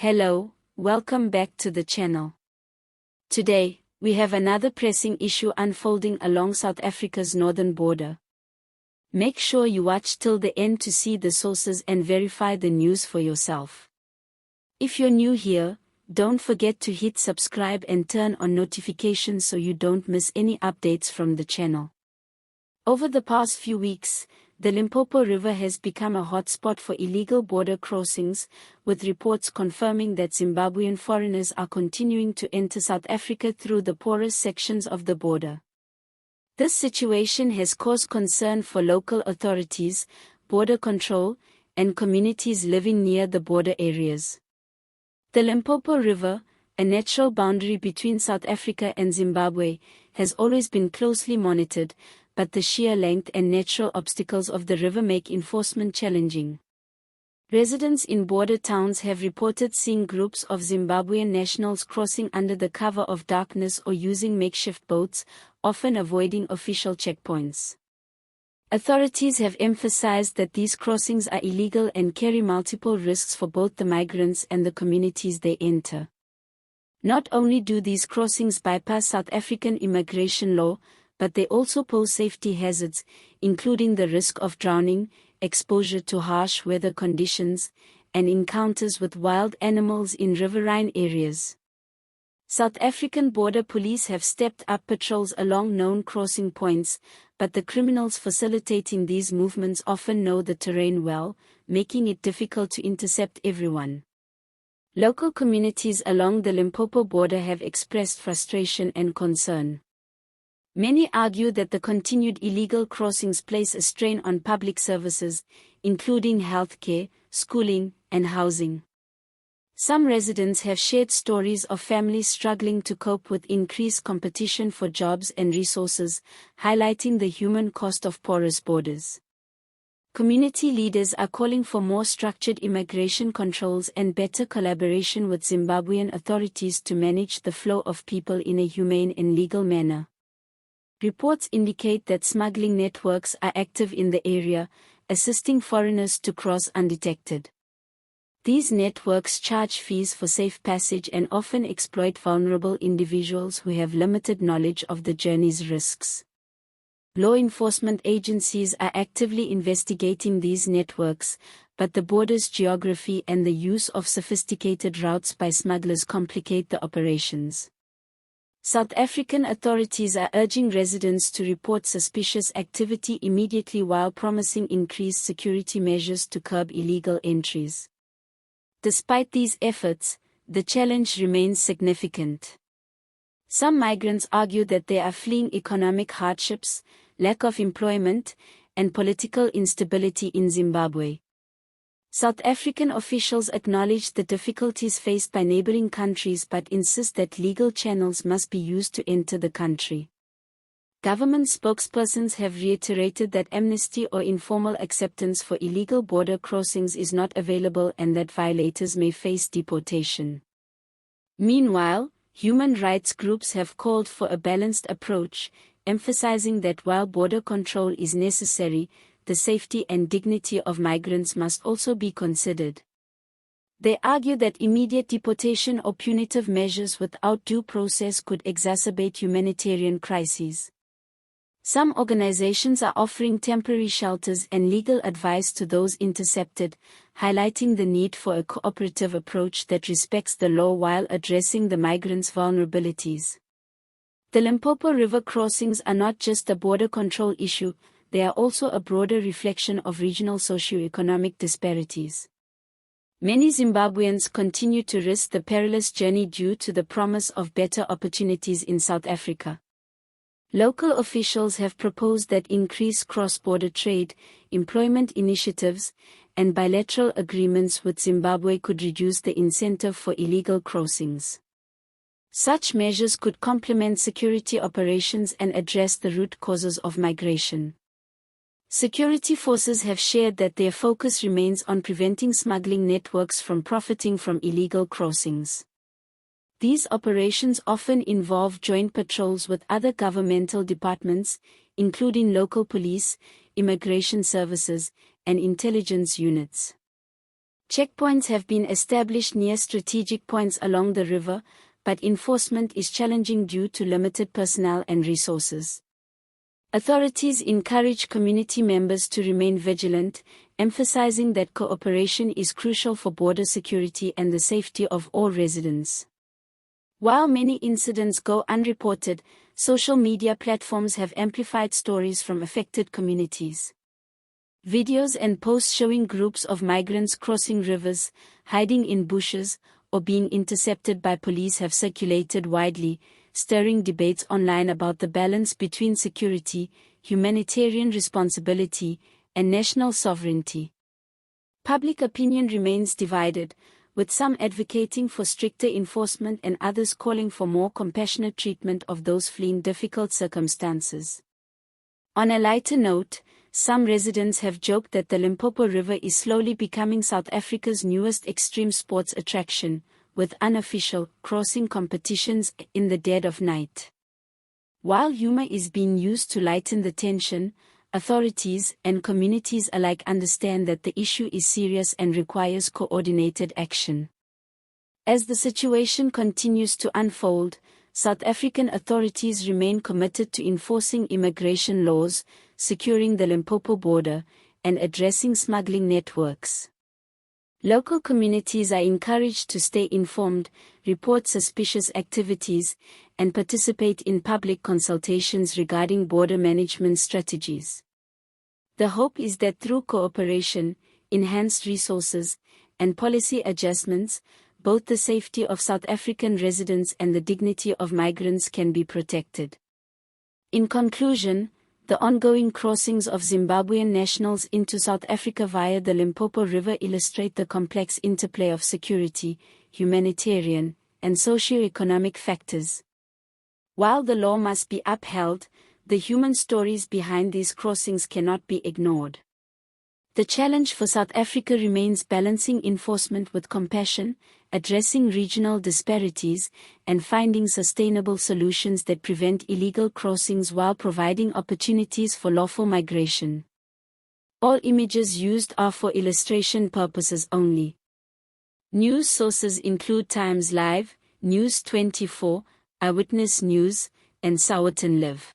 Hello, welcome back to the channel. Today, we have another pressing issue unfolding along South Africa's northern border. Make sure you watch till the end to see the sources and verify the news for yourself. If you're new here, don't forget to hit subscribe and turn on notifications so you don't miss any updates from the channel. Over the past few weeks, the Limpopo River has become a hotspot for illegal border crossings, with reports confirming that Zimbabwean foreigners are continuing to enter South Africa through the Porous sections of the border. This situation has caused concern for local authorities, border control, and communities living near the border areas. The Limpopo River, a natural boundary between South Africa and Zimbabwe, has always been closely monitored, but the sheer length and natural obstacles of the river make enforcement challenging. Residents in border towns have reported seeing groups of Zimbabwean nationals crossing under the cover of darkness or using makeshift boats, often avoiding official checkpoints. Authorities have emphasized that these crossings are illegal and carry multiple risks for both the migrants and the communities they enter. Not only do these crossings bypass South African immigration law, but they also pose safety hazards, including the risk of drowning, exposure to harsh weather conditions, and encounters with wild animals in riverine areas. South African border police have stepped up patrols along known crossing points, but the criminals facilitating these movements often know the terrain well, making it difficult to intercept everyone. Local communities along the Limpopo border have expressed frustration and concern. Many argue that the continued illegal crossings place a strain on public services, including healthcare, schooling, and housing. Some residents have shared stories of families struggling to cope with increased competition for jobs and resources, highlighting the human cost of porous borders. Community leaders are calling for more structured immigration controls and better collaboration with Zimbabwean authorities to manage the flow of people in a humane and legal manner. Reports indicate that smuggling networks are active in the area, assisting foreigners to cross undetected. These networks charge fees for safe passage and often exploit vulnerable individuals who have limited knowledge of the journey's risks. Law enforcement agencies are actively investigating these networks, but the border's geography and the use of sophisticated routes by smugglers complicate the operations. South African authorities are urging residents to report suspicious activity immediately while promising increased security measures to curb illegal entries. Despite these efforts, the challenge remains significant. Some migrants argue that they are fleeing economic hardships, lack of employment, and political instability in Zimbabwe. South African officials acknowledge the difficulties faced by neighboring countries but insist that legal channels must be used to enter the country. Government spokespersons have reiterated that amnesty or informal acceptance for illegal border crossings is not available and that violators may face deportation. Meanwhile, human rights groups have called for a balanced approach, emphasizing that while border control is necessary, the safety and dignity of migrants must also be considered. They argue that immediate deportation or punitive measures without due process could exacerbate humanitarian crises. Some organizations are offering temporary shelters and legal advice to those intercepted, highlighting the need for a cooperative approach that respects the law while addressing the migrants' vulnerabilities. The Limpopo River crossings are not just a border control issue, they are also a broader reflection of regional socio-economic disparities. Many Zimbabweans continue to risk the perilous journey due to the promise of better opportunities in South Africa. Local officials have proposed that increased cross-border trade, employment initiatives, and bilateral agreements with Zimbabwe could reduce the incentive for illegal crossings. Such measures could complement security operations and address the root causes of migration. Security forces have shared that their focus remains on preventing smuggling networks from profiting from illegal crossings. These operations often involve joint patrols with other governmental departments, including local police, immigration services, and intelligence units. Checkpoints have been established near strategic points along the river, but enforcement is challenging due to limited personnel and resources. Authorities encourage community members to remain vigilant, emphasizing that cooperation is crucial for border security and the safety of all residents. While many incidents go unreported, social media platforms have amplified stories from affected communities. Videos and posts showing groups of migrants crossing rivers, hiding in bushes, or being intercepted by police have circulated widely, stirring debates online about the balance between security, humanitarian responsibility, and national sovereignty. Public opinion remains divided, with some advocating for stricter enforcement and others calling for more compassionate treatment of those fleeing difficult circumstances. On a lighter note, some residents have joked that the Limpopo River is slowly becoming South Africa's newest extreme sports attraction, with unofficial crossing competitions in the dead of night. While humor is being used to lighten the tension, authorities and communities alike understand that the issue is serious and requires coordinated action. As the situation continues to unfold, South African authorities remain committed to enforcing immigration laws, securing the Limpopo border, and addressing smuggling networks. Local communities are encouraged to stay informed, report suspicious activities, and participate in public consultations regarding border management strategies. The hope is that through cooperation, enhanced resources, and policy adjustments, both the safety of South African residents and the dignity of migrants can be protected. In conclusion, the ongoing crossings of Zimbabwean nationals into South Africa via the Limpopo River illustrate the complex interplay of security, humanitarian, and socio-economic factors. While the law must be upheld, the human stories behind these crossings cannot be ignored. The challenge for South Africa remains balancing enforcement with compassion, addressing regional disparities, and finding sustainable solutions that prevent illegal crossings while providing opportunities for lawful migration. All images used are for illustration purposes only. News sources include Times Live, News 24, Eyewitness News, and Sowetan Live.